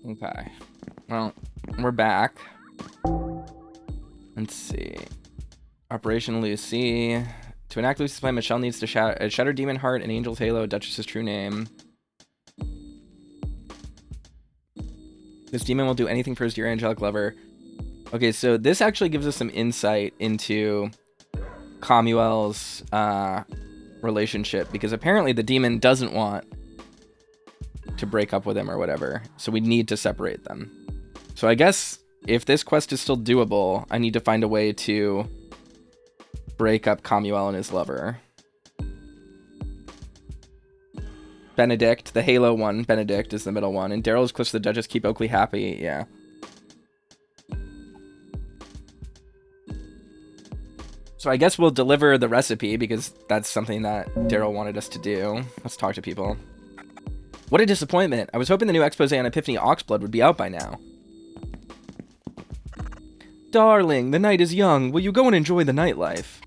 Okay. Well, we're back. Let's see. Operation Lucy. To enact Lucy's plan, Michelle needs to shatter Demon Heart and Angel's Halo, Duchess's true name. This demon will do anything for his dear angelic lover. Okay, so this actually gives us some insight into Commuel's relationship, because apparently the demon doesn't want to break up with him or whatever, so we need to separate them. So I guess if this quest is still doable, I need to find a way to break up Commuel and his lover. Benedict, the Halo one, Benedict is the middle one, and Daryl is close to the Duchess. Keep Oakley happy. Yeah. So I guess we'll deliver the recipe, because that's something that Daryl wanted us to do. Let's talk to people. What a disappointment. I was hoping the new expose on Epiphany Oxblood would be out by now. Darling, the night is young. Will you go and enjoy the nightlife?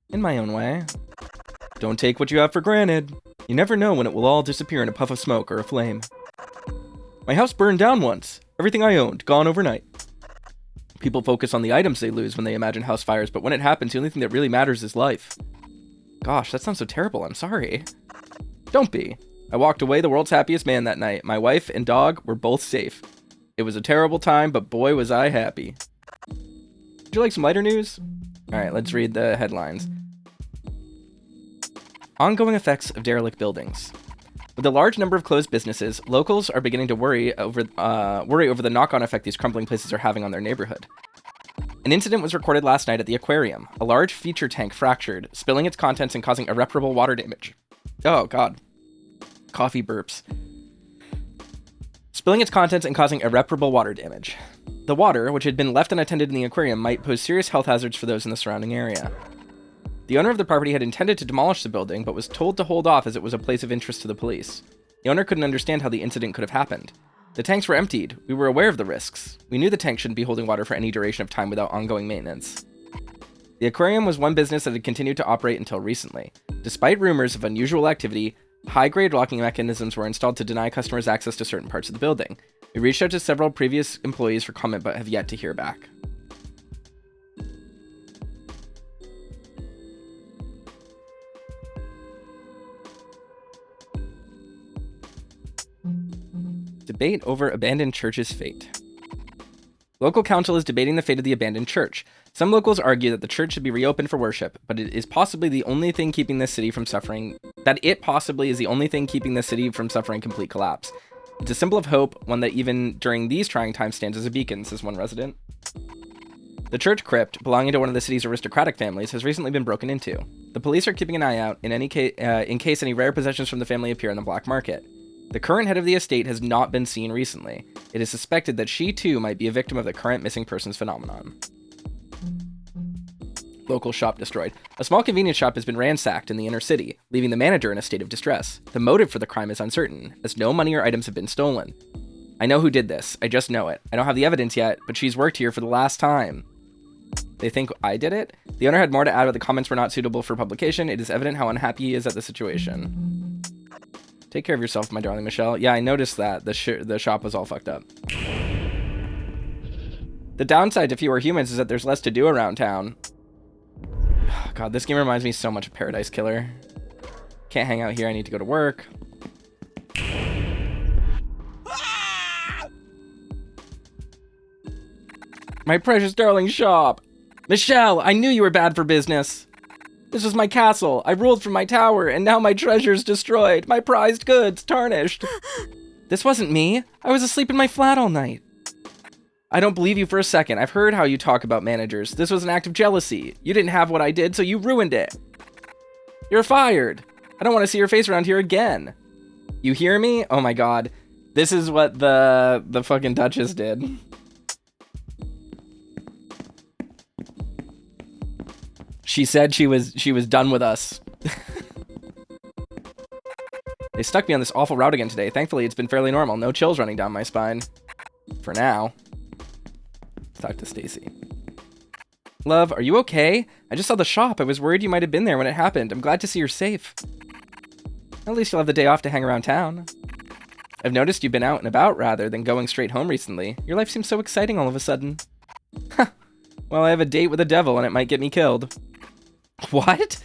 In my own way. Don't take what you have for granted. You never know when it will all disappear in a puff of smoke or a flame. My house burned down once. Everything I owned, gone overnight. People focus on the items they lose when they imagine house fires, but when it happens, the only thing that really matters is life. Gosh, that sounds so terrible. I'm sorry. Don't be. I walked away the world's happiest man that night. My wife and dog were both safe. It was a terrible time, but boy was I happy. Would you like some lighter news? Alright, let's read the headlines. Ongoing effects of derelict buildings. With a large number of closed businesses, locals are beginning to worry over the knock-on effect these crumbling places are having on their neighborhood. An incident was recorded last night at the aquarium. A large feature tank fractured, spilling its contents and causing irreparable water damage. Oh, God. Coffee burps. Spilling its contents and causing irreparable water damage. The water, which had been left unattended in the aquarium, might pose serious health hazards for those in the surrounding area. The owner of the property had intended to demolish the building, but was told to hold off as it was a place of interest to the police. The owner couldn't understand how the incident could have happened. The tanks were emptied. We were aware of the risks. We knew the tank shouldn't be holding water for any duration of time without ongoing maintenance. The aquarium was one business that had continued to operate until recently. Despite rumors of unusual activity, high-grade locking mechanisms were installed to deny customers access to certain parts of the building. We reached out to several previous employees for comment, but have yet to hear back. Debate over abandoned church's fate. Local council is debating the fate of the abandoned church. Some locals argue that the church should be reopened for worship, but it is possibly the only thing keeping this city from suffering. Complete collapse. It's a symbol of hope, one that even during these trying times stands as a beacon, says one resident. The church crypt, belonging to one of the city's aristocratic families, has recently been broken into. The police are keeping an eye out in case any rare possessions from the family appear in the black market. The current head of the estate has not been seen recently. It is suspected that she too might be a victim of the current missing persons phenomenon. Local shop destroyed. A small convenience shop has been ransacked in the inner city, leaving the manager in a state of distress. The motive for the crime is uncertain, as no money or items have been stolen. I know who did this. I just know it. I don't have the evidence yet, but she's worked here for the last time. They think I did it? The owner had more to add, but the comments were not suitable for publication. It is evident how unhappy he is at the situation. Take care of yourself, my darling Michelle. Yeah, I noticed that. The shop was all fucked up. The downside to fewer humans is that there's less to do around town. God, this game reminds me so much of Paradise Killer. Can't hang out here, I need to go to work. My precious darling shop! Michelle, I knew you were bad for business! This was my castle. I ruled from my tower, and now my treasure's destroyed. My prized goods tarnished. This wasn't me. I was asleep in my flat all night. I don't believe you for a second. I've heard how you talk about managers. This was an act of jealousy. You didn't have what I did, so you ruined it. You're fired. I don't want to see your face around here again. You hear me? Oh my god. This is what the fucking Duchess did. She said she was done with us. They stuck me on this awful route again today. Thankfully, it's been fairly normal. No chills running down my spine. For now. Let's talk to Stacy. Love, are you okay? I just saw the shop. I was worried you might have been there when it happened. I'm glad to see you're safe. At least you'll have the day off to hang around town. I've noticed you've been out and about rather than going straight home recently. Your life seems so exciting all of a sudden. Well, I have a date with the devil and it might get me killed. What?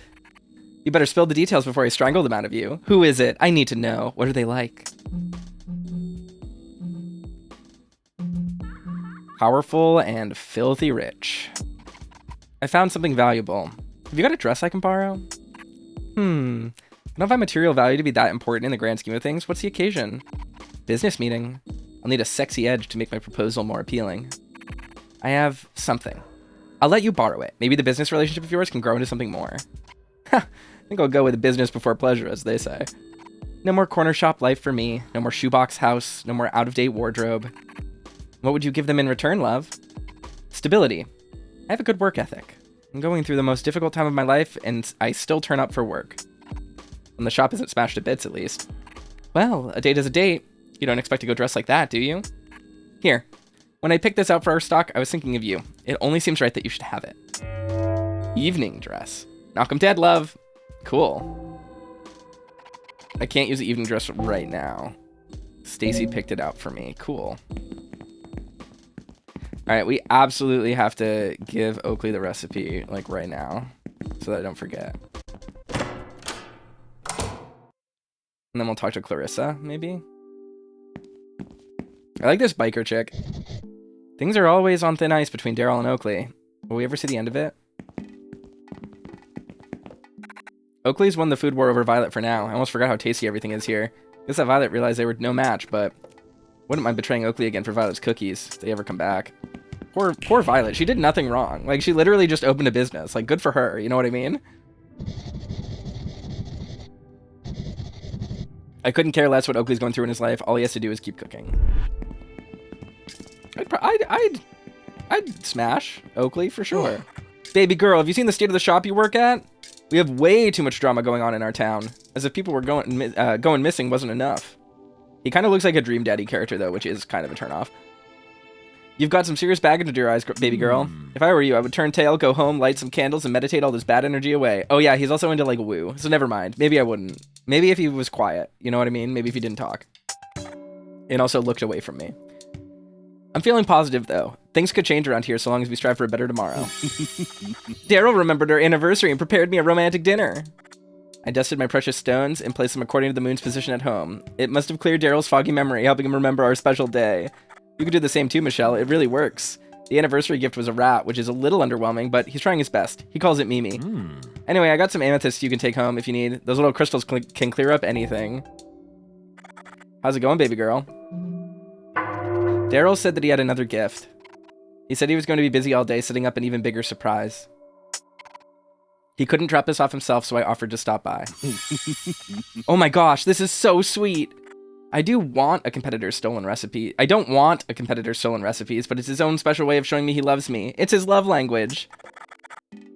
You better spill the details before I strangle them out of you. Who is it? I need to know. What are they like? Powerful and filthy rich. I found something valuable. Have you got a dress I can borrow? I don't find material value to be that important in the grand scheme of things. What's the occasion? Business meeting. I'll need a sexy edge to make my proposal more appealing. I have something. I'll let you borrow it. Maybe the business relationship of yours can grow into something more. I think I'll go with business before pleasure, as they say. No more corner shop life for me. No more shoebox house. No more out-of-date wardrobe. What would you give them in return, love? Stability. I have a good work ethic. I'm going through the most difficult time of my life, and I still turn up for work. When the shop isn't smashed to bits, at least. Well, a date is a date. You don't expect to go dressed like that, do you? Here. When I picked this out for our stock, I was thinking of you. It only seems right that you should have it. Evening dress. Knock 'em dead, love. Cool. I can't use the evening dress right now. Stacy picked it out for me. Cool. Alright, we absolutely have to give Oakley the recipe, like, right now. So that I don't forget. And then we'll talk to Clarissa, maybe? I like this biker chick. Things are always on thin ice between Daryl and Oakley. Will we ever see the end of it? Oakley's won the food war over Violet for now. I almost forgot how tasty everything is here. Guess that Violet realized they were no match, but wouldn't mind betraying Oakley again for Violet's cookies if they ever come back. Poor Violet. She did nothing wrong. Like, she literally just opened a business. Like, good for her. You know what I mean? I couldn't care less what Oakley's going through in his life. All he has to do is keep cooking. I'd smash Oakley for sure. Baby girl, have you seen the state of the shop you work at? We have way too much drama going on in our town. As if people were going missing wasn't enough. He kind of looks like a Dream Daddy character, though, which is kind of a turnoff. You've got some serious baggage under your eyes, baby girl. If I were you, I would turn tail, go home, light some candles, and meditate all this bad energy away. Oh yeah, he's also into, like, woo, so never mind. Maybe I wouldn't. Maybe if he was quiet, you know what I mean? Maybe if he didn't talk. And also looked away from me. I'm feeling positive, though. Things could change around here so long as we strive for a better tomorrow. Daryl remembered our anniversary and prepared me a romantic dinner. I dusted my precious stones and placed them according to the moon's position at home. It must have cleared Daryl's foggy memory, helping him remember our special day. You could do the same too, Michelle. It really works. The anniversary gift was a rat, which is a little underwhelming, but he's trying his best. He calls it Mimi. Anyway, I got some amethysts you can take home if you need. Those little crystals can clear up anything. How's it going, baby girl? Daryl said that he had another gift. He said he was going to be busy all day setting up an even bigger surprise. He couldn't drop this off himself, so I offered to stop by. Oh my gosh, this is so sweet. I do want a competitor's stolen recipe. I don't want a competitor's stolen recipes, but it's his own special way of showing me he loves me. It's his love language.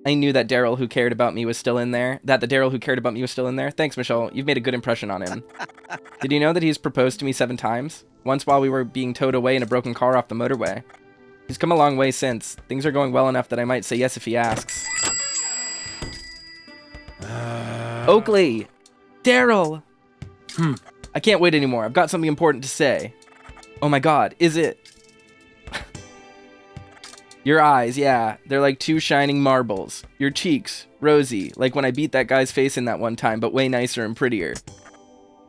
I knew that Daryl who cared about me was still in there. The Daryl who cared about me was still in there. Thanks, Michelle. You've made a good impression on him. Did you know that he's proposed to me 7 times? Once while we were being towed away in a broken car off the motorway. He's come a long way since. Things are going well enough that I might say yes if he asks. Oakley! Daryl! I can't wait anymore. I've got something important to say. Oh my god, is it? Your eyes, yeah. They're like 2 shining marbles. Your cheeks, rosy, like when I beat that guy's face in that one time, but way nicer and prettier.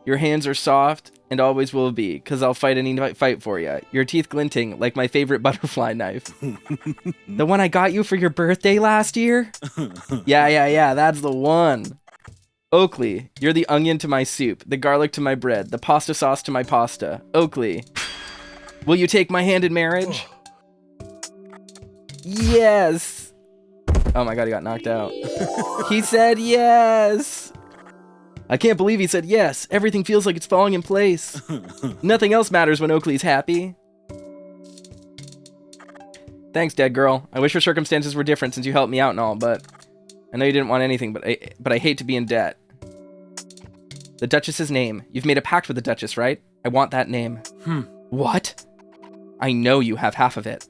Your hands are soft, and always will be, 'cause I'll fight any fight for you. Your teeth glinting, like my favorite butterfly knife. The one I got you for your birthday last year? Yeah, that's the one. Oakley, you're the onion to my soup, the garlic to my bread, the pasta sauce to my pasta. Oakley, will you take my hand in marriage? Yes! Oh my god, he got knocked out. He said yes! I can't believe he said yes. Everything feels like it's falling in place. Nothing else matters when Oakley's happy. Thanks, dead girl. I wish your circumstances were different since you helped me out and all, but I know you didn't want anything, but I hate to be in debt. The Duchess's name. You've made a pact with the Duchess, right? I want that name. What? I know you have half of it.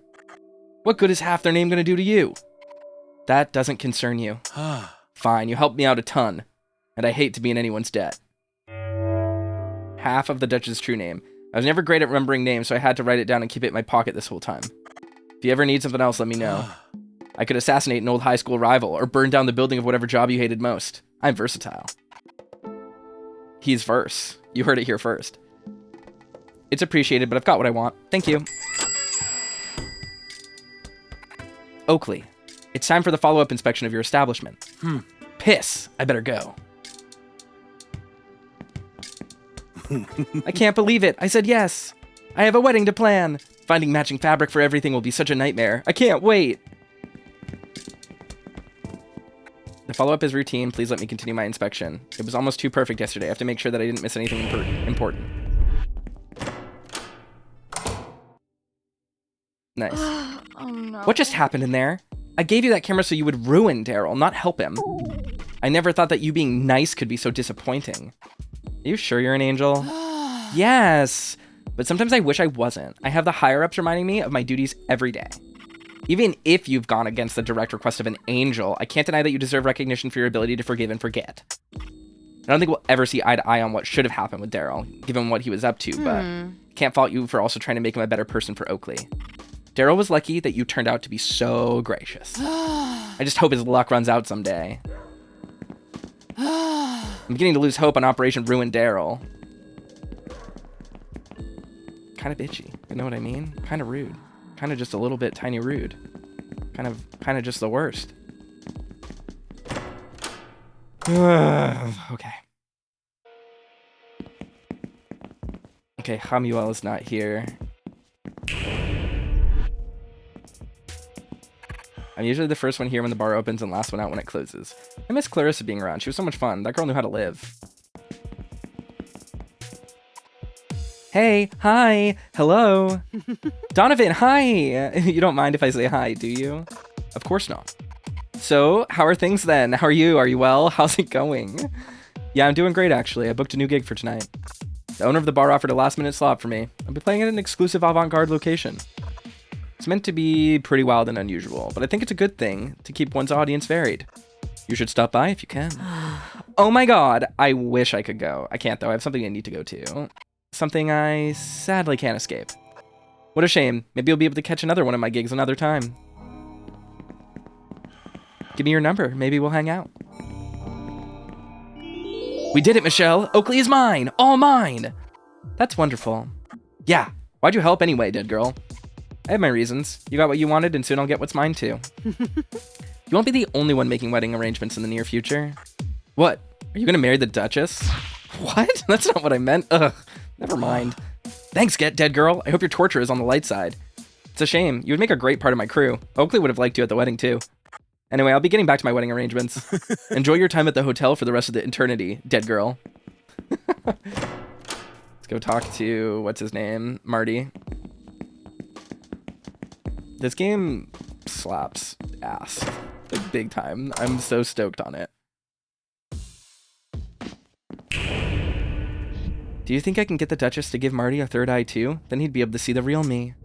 What good is half their name gonna do to you? That doesn't concern you. Fine, you helped me out a ton, and I hate to be in anyone's debt. Half of the Duchess's true name. I was never great at remembering names, so I had to write it down and keep it in my pocket this whole time. If you ever need something else, let me know. I could assassinate an old high school rival, or burn down the building of whatever job you hated most. I'm versatile. He's verse. You heard it here first. It's appreciated, but I've got what I want. Thank you. Oakley, it's time for the follow-up inspection of your establishment. Piss. I better go. I can't believe it. I said yes. I have a wedding to plan. Finding matching fabric for everything will be such a nightmare. I can't wait. The follow-up is routine. Please let me continue my inspection. It was almost too perfect yesterday. I have to make sure that I didn't miss anything important. Nice. Oh no. What just happened in there? I gave you that camera so you would ruin Daryl, not help him. I never thought that you being nice could be so disappointing. Are you sure you're an angel? Yes, but sometimes I wish I wasn't. I have the higher-ups reminding me of my duties every day. Even if you've gone against the direct request of an angel, I can't deny that you deserve recognition for your ability to forgive and forget. I don't think we'll ever see eye to eye on what should have happened with Daryl, given what he was up to, but can't fault you for also trying to make him a better person for Oakley. Daryl was lucky that you turned out to be so gracious. I just hope his luck runs out someday. I'm beginning to lose hope on Operation Ruin Daryl. Kind of bitchy, you know what I mean? Kind of rude. Kind of just a little bit tiny rude. Kind of just the worst. Okay. Okay, Hamuel is not here. I'm usually the first one here when the bar opens and last one out when it closes. I miss Clarissa being around. She was so much fun. That girl knew how to live. Hey, hi, hello. Donovan, hi. You don't mind if I say hi, do you? Of course not. So, how are things then? How are you? Are you well? How's it going? Yeah, I'm doing great, actually. I booked a new gig for tonight. The owner of the bar offered a last-minute slot for me. I'll be playing at an exclusive avant-garde location. It's meant to be pretty wild and unusual, but I think it's a good thing to keep one's audience varied. You should stop by if you can. Oh my god, I wish I could go. I can't, though. I have something I need to go to. Something I sadly can't escape. What a shame. Maybe you'll be able to catch another one of my gigs another time. Give me your number. Maybe we'll hang out. We did it, Michelle. Oakley is mine. All mine. That's wonderful. Yeah. Why'd you help anyway, dead girl? I have my reasons. You got what you wanted, and soon I'll get what's mine, too. You won't be the only one making wedding arrangements in the near future. What? Are you gonna marry the Duchess? What? That's not what I meant. Ugh. Never mind. Thanks, dead girl. I hope your torture is on the light side. It's a shame. You would make a great part of my crew. Oakley would have liked you at the wedding, too. Anyway, I'll be getting back to my wedding arrangements. Enjoy your time at the hotel for the rest of the eternity, dead girl. Let's go talk to, what's his name? Marty. This game slaps ass. Like, big time. I'm so stoked on it. Do you think I can get the Duchess to give Marty a third eye too? Then he'd be able to see the real me.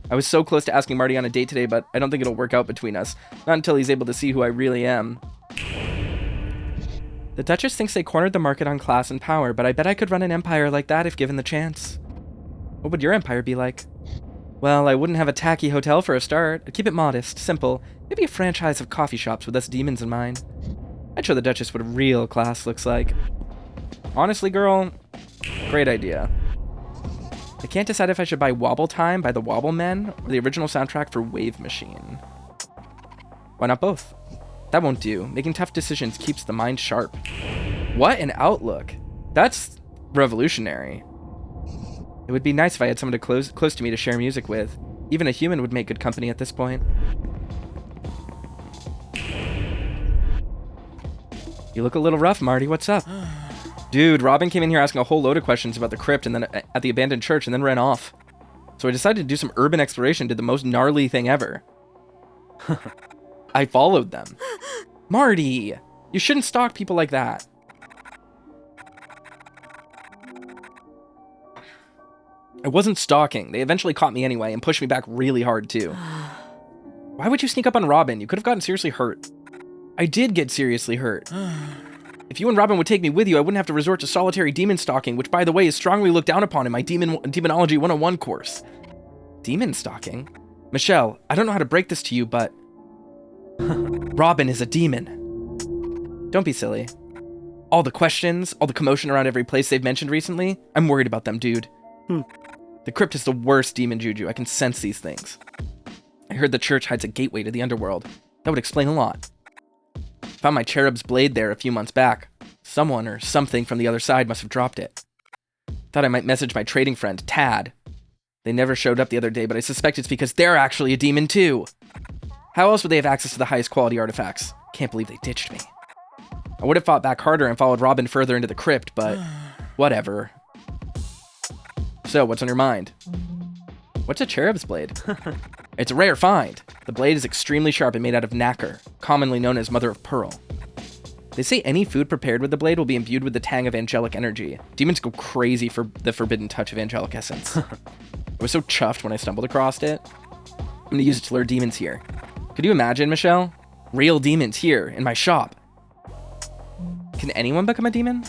I was so close to asking Marty on a date today, but I don't think it'll work out between us. Not until he's able to see who I really am. The Duchess thinks they cornered the market on class and power, but I bet I could run an empire like that if given the chance. What would your empire be like? Well, I wouldn't have a tacky hotel for a start. I'd keep it modest, simple. Maybe a franchise of coffee shops with us demons in mind. I'd show the Duchess what a real class looks like. Honestly, girl, great idea. I can't decide if I should buy Wobble Time by the Wobble Men or the original soundtrack for Wave Machine. Why not both? That won't do. Making tough decisions keeps the mind sharp. What an outlook. That's revolutionary. It would be nice if I had someone close to me to share music with. Even a human would make good company at this point. You look a little rough, Marty. What's up? Dude, Robin came in here asking a whole load of questions about the crypt and then at the abandoned church and then ran off. So I decided to do some urban exploration, did the most gnarly thing ever. I followed them. Marty, you shouldn't stalk people like that. I wasn't stalking. They eventually caught me anyway and pushed me back really hard too. Why would you sneak up on Robin? You could have gotten seriously hurt. I did get seriously hurt. If you and Robin would take me with you, I wouldn't have to resort to solitary demon stalking, which, by the way, is strongly looked down upon in my Demonology 101 course. Demon stalking? Michelle, I don't know how to break this to you, but... Robin is a demon. Don't be silly. All the questions, all the commotion around every place they've mentioned recently, I'm worried about them, dude. The crypt is the worst demon juju. I can sense these things. I heard the church hides a gateway to the underworld. That would explain a lot. Found my cherub's blade there a few months back. Someone or something from the other side must have dropped it. Thought I might message my trading friend, Tad. They never showed up the other day, but I suspect it's because they're actually a demon too. How else would they have access to the highest quality artifacts? Can't believe they ditched me. I would have fought back harder and followed Robin further into the crypt, but whatever. So, what's on your mind? What's a cherub's blade? It's a rare find. The blade is extremely sharp and made out of nacre, commonly known as mother of pearl. They say any food prepared with the blade will be imbued with the tang of angelic energy. Demons go crazy for the forbidden touch of angelic essence. I was so chuffed when I stumbled across it. I'm gonna use it to lure demons here. Could you imagine, Michelle? Real demons here, in my shop. Can anyone become a demon?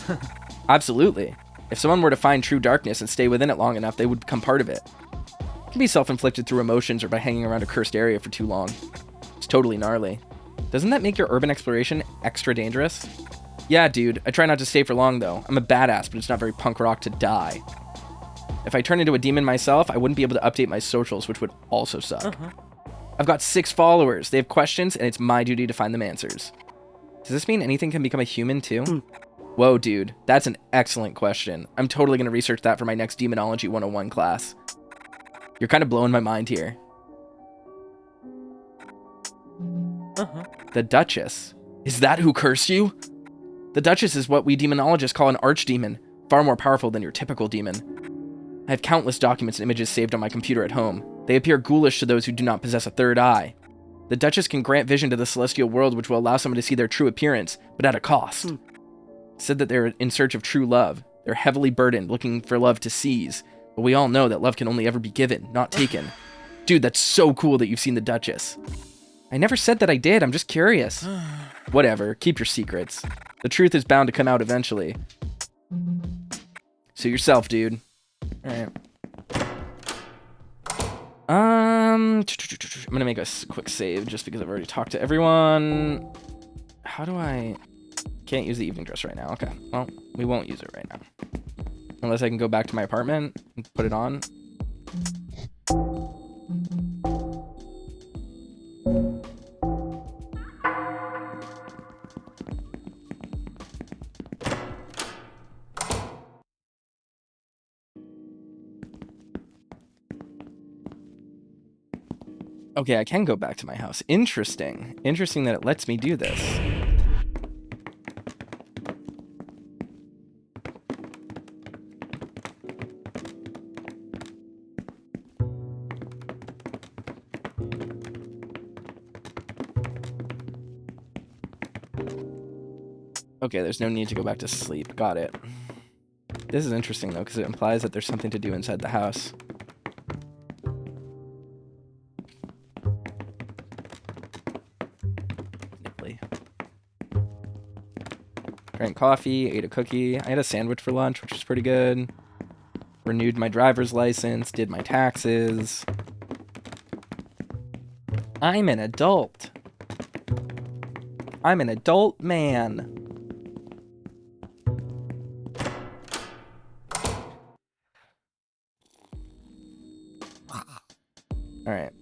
Absolutely. If someone were to find true darkness and stay within it long enough, they would become part of it. It can be self-inflicted through emotions or by hanging around a cursed area for too long. It's totally gnarly. Doesn't that make your urban exploration extra dangerous? Yeah, dude. I try not to stay for long, though. I'm a badass, but it's not very punk rock to die. If I turn into a demon myself, I wouldn't be able to update my socials, which would also suck. I've got 6 followers. They have questions, and it's my duty to find them answers. Does this mean anything can become a human, too? Whoa, dude. That's an excellent question. I'm totally going to research that for my next Demonology 101 class. You're kind of blowing my mind here. The Duchess. Is that who cursed you? The Duchess is what we demonologists call an archdemon, far more powerful than your typical demon. I have countless documents and images saved on my computer at home. They appear ghoulish to those who do not possess a third eye. The Duchess can grant vision to the celestial world, which will allow someone to see their true appearance, but at a cost. Said that they're in search of true love. They're heavily burdened, looking for love to seize. But we all know that love can only ever be given, not taken. Dude, that's so cool that you've seen the Duchess. I never said that I did, I'm just curious. Whatever, keep your secrets. The truth is bound to come out eventually. Suit yourself, dude. Alright. I'm gonna make a quick save just because I've already talked to everyone. How do I... Can't use the evening dress right now. Okay, well, we won't use it right now. Unless I can go back to my apartment and put it on. Okay, I can go back to my house. Interesting. Interesting that it lets me do this. Okay, there's no need to go back to sleep. Got it. This is interesting, though, because it implies that there's something to do inside the house. Drank coffee, ate a cookie. I had a sandwich for lunch, which was pretty good. Renewed my driver's license, did my taxes. I'm an adult. I'm an adult man. All right.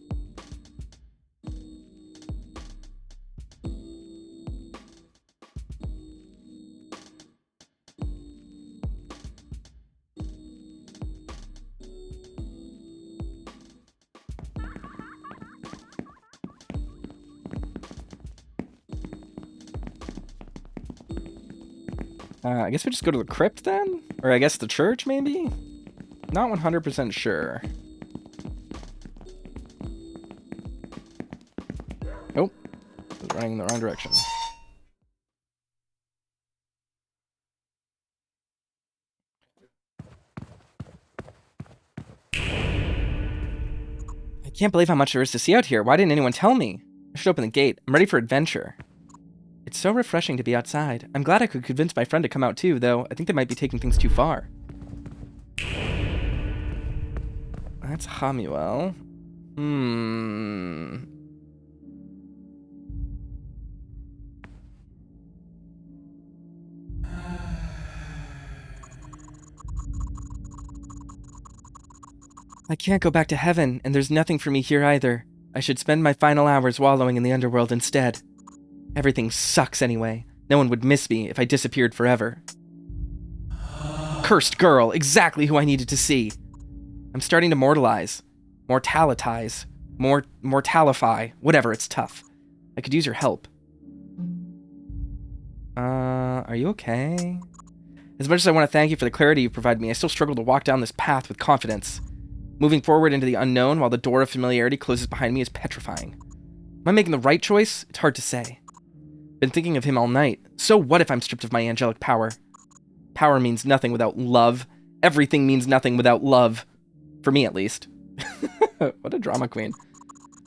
I guess we just go to the crypt then? Or I guess the church, maybe? Not 100% sure. Nope. I was running in the wrong direction. I can't believe how much there is to see out here. Why didn't anyone tell me? I should open the gate. I'm ready for adventure. It's so refreshing to be outside. I'm glad I could convince my friend to come out too, though I think they might be taking things too far. That's Hamuel. I can't go back to heaven, and there's nothing for me here either. I should spend my final hours wallowing in the underworld instead. Everything sucks anyway. No one would miss me if I disappeared forever. Cursed girl, exactly who I needed to see. I'm starting to mortalify, whatever, it's tough. I could use your help. Are you okay? As much as I want to thank you for the clarity you provided me, I still struggle to walk down this path with confidence. Moving forward into the unknown while the door of familiarity closes behind me is petrifying. Am I making the right choice? It's hard to say. Been thinking of him all night. So what if I'm stripped of my angelic power? Power means nothing without love. Everything means nothing without love. For me, at least. What a drama queen.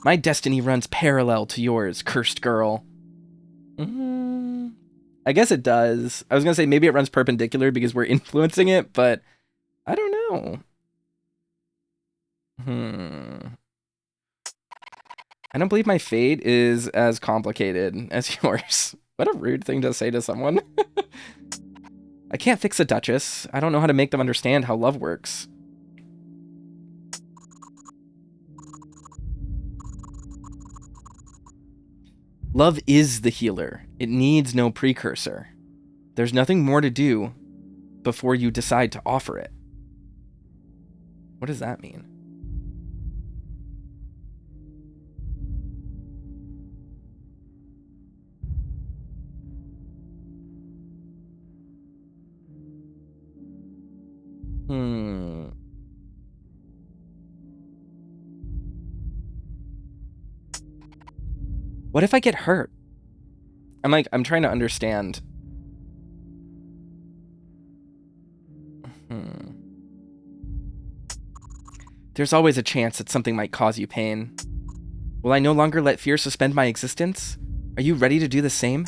My destiny runs parallel to yours, cursed girl. I guess it does. I was going to say maybe it runs perpendicular because we're influencing it, but I don't know. I don't believe my fate is as complicated as yours. What a rude thing to say to someone. I can't fix a Duchess. I don't know how to make them understand how love works. Love is the healer. It needs no precursor. There's nothing more to do before you decide to offer it. What does that mean? What if I get hurt? I'm trying to understand. There's always a chance that something might cause you pain. Will I no longer let fear suspend my existence? Are you ready to do the same?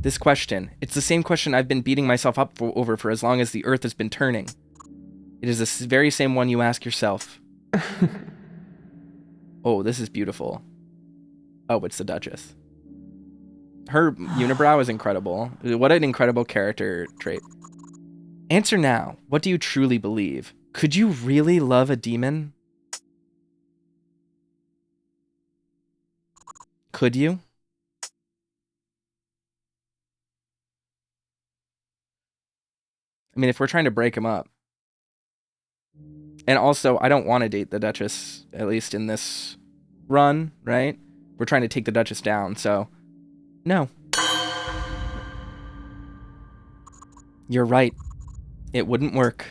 This question, it's the same question I've been beating myself up over for as long as the earth has been turning. It is the very same one you ask yourself. Oh, this is beautiful. Oh, it's the Duchess. Her unibrow is incredible. What an incredible character trait. Answer now. What do you truly believe? Could you really love a demon? Could you? I mean, if we're trying to break him up. And also, I don't want to date the Duchess, at least in this run, right? We're trying to take the Duchess down, so no. You're right. It wouldn't work.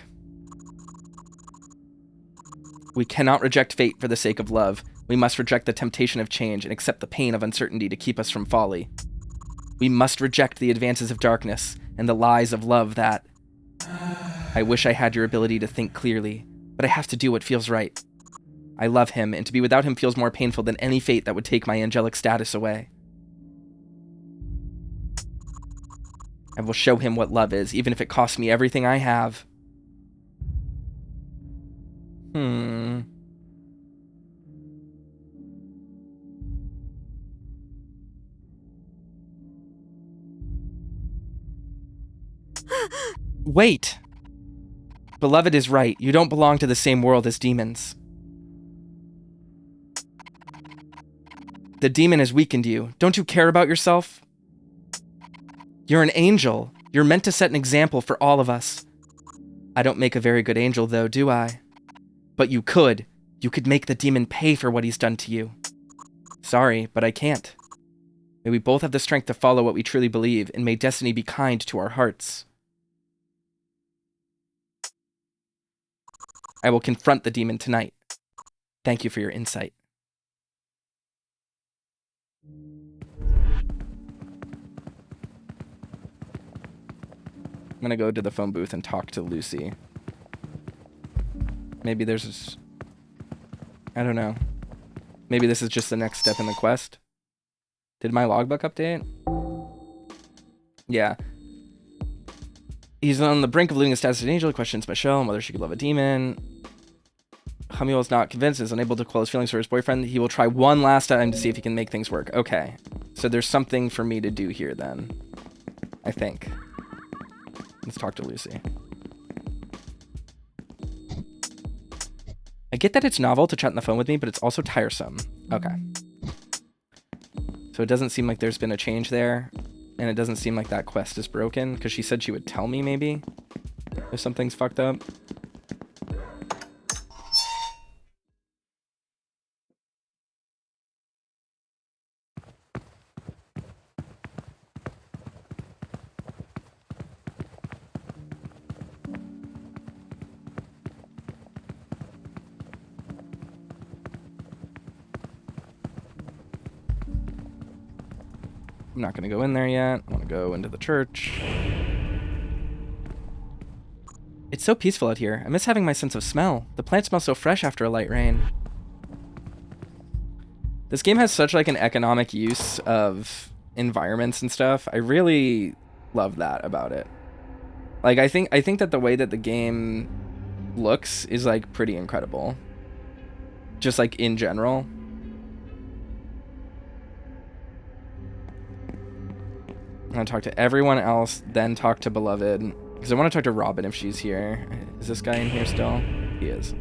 We cannot reject fate for the sake of love. We must reject the temptation of change and accept the pain of uncertainty to keep us from folly. We must reject the advances of darkness and the lies of love that... I wish I had your ability to think clearly, but I have to do what feels right. I love him, and to be without him feels more painful than any fate that would take my angelic status away. I will show him what love is, even if it costs me everything I have. Wait! Beloved is right. You don't belong to the same world as demons. The demon has weakened you. Don't you care about yourself? You're an angel. You're meant to set an example for all of us. I don't make a very good angel, though, do I? But you could. You could make the demon pay for what he's done to you. Sorry, but I can't. May we both have the strength to follow what we truly believe, and may destiny be kind to our hearts. I will confront the demon tonight. Thank you for your insight. I'm gonna go to the phone booth and talk to Lucy. Maybe there's... I don't know. Maybe this is just the next step in the quest. Did my logbook update? Yeah. He's on the brink of losing his status as an angel. He questions Michelle and whether she could love a demon. Hamiel is not convinced and is unable to quell his feelings for his boyfriend. He will try one last time to see if he can make things work. Okay. So there's something for me to do here then. I think. Let's talk to Lucy. I get that it's novel to chat on the phone with me, but it's also tiresome. Okay. So it doesn't seem like there's been a change there. And it doesn't seem like that quest is broken, because she said she would tell me, maybe, if something's fucked up. I'm not going to go in there yet. I want to go into the church. It's so peaceful out here. I miss having my sense of smell. The plants smell so fresh after a light rain. This game has such like an economic use of environments and stuff. I really love that about it. Like I think that the way that the game looks is like pretty incredible. Just like in general. I'm going to talk to everyone else, then talk to Beloved. Because I want to talk to Robin if she's here. Is this guy in here still? He is.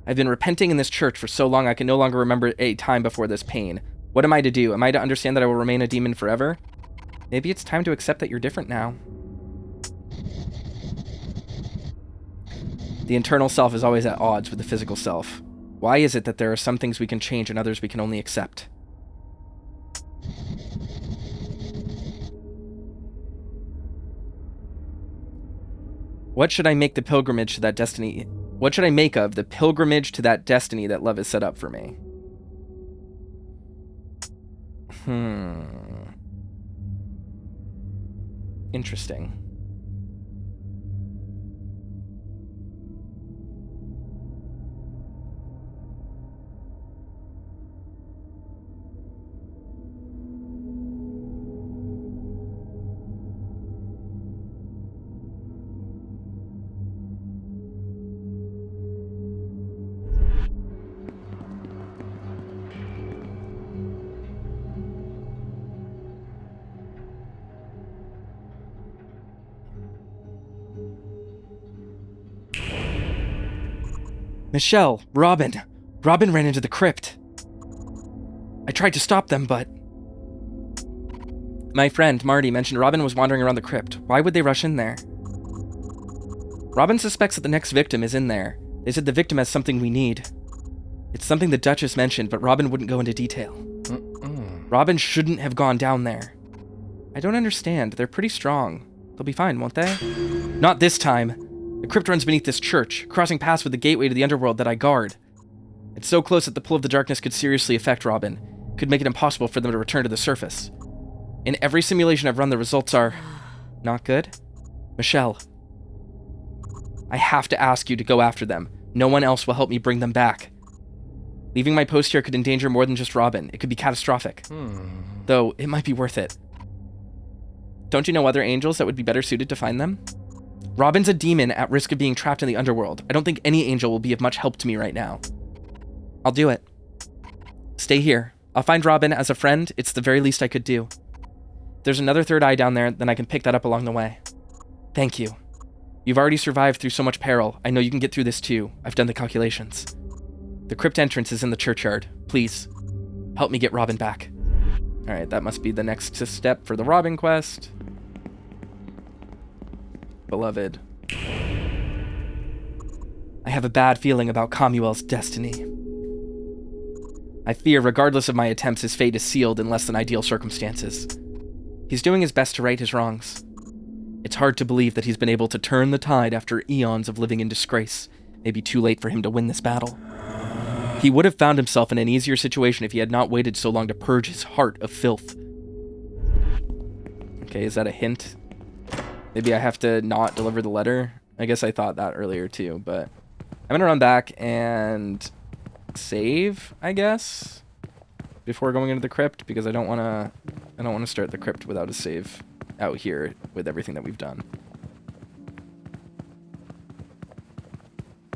I've been repenting in this church for so long I can no longer remember a time before this pain. What am I to do? Am I to understand that I will remain a demon forever? Maybe it's time to accept that you're different now. The internal self is always at odds with the physical self. Why is it that there are some things we can change and others we can only accept? What should I make the pilgrimage to that destiny? What should I make of the pilgrimage to that destiny that love has set up for me? Interesting. Michelle, Robin ran into the crypt. I tried to stop them, but... My friend, Marty, mentioned Robin was wandering around the crypt. Why would they rush in there? Robin suspects that the next victim is in there. They said the victim has something we need. It's something the Duchess mentioned, but Robin wouldn't go into detail. Robin shouldn't have gone down there. I don't understand. They're pretty strong. They'll be fine, won't they? Not this time. The crypt runs beneath this church, crossing paths with the gateway to the underworld that I guard. It's so close that the pull of the darkness could seriously affect Robin, could make it impossible for them to return to the surface. In every simulation I've run, the results are... not good? Michelle, I have to ask you to go after them. No one else will help me bring them back. Leaving my post here could endanger more than just Robin. It could be catastrophic. Though, it might be worth it. Don't you know other angels that would be better suited to find them? Robin's a demon at risk of being trapped in the underworld. I don't think any angel will be of much help to me right now. I'll do it. Stay here. I'll find Robin as a friend. It's the very least I could do. If there's another third eye down there, then I can pick that up along the way. Thank you. You've already survived through so much peril. I know you can get through this too. I've done the calculations. The crypt entrance is in the churchyard. Please, help me get Robin back. Alright, that must be the next step for the Robin quest. Beloved. I have a bad feeling about Camuel's destiny. I fear, regardless of my attempts, his fate is sealed in less than ideal circumstances. He's doing his best to right his wrongs. It's hard to believe that he's been able to turn the tide after eons of living in disgrace. Maybe too late for him to win this battle. He would have found himself in an easier situation if he had not waited so long to purge his heart of filth. Okay, is that a hint? Maybe I have to not deliver the letter? I guess I thought that earlier too, but I'm gonna run back and save, I guess. before going into the crypt, because I don't want to start the crypt without a save out here with everything that we've done.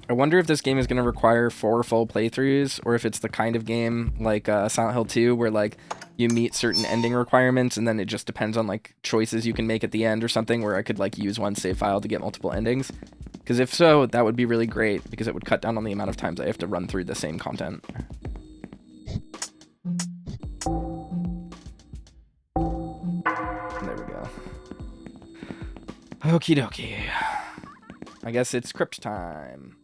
I wonder if this game is going to require 4 full playthroughs, or if it's the kind of game like Silent Hill 2, where like you meet certain ending requirements, and then it just depends on like choices you can make at the end or something, where I could like use one save file to get multiple endings. Because if so, that would be really great, because it would cut down on the amount of times I have to run through the same content. There we go. Okie dokie. I guess it's crypt time.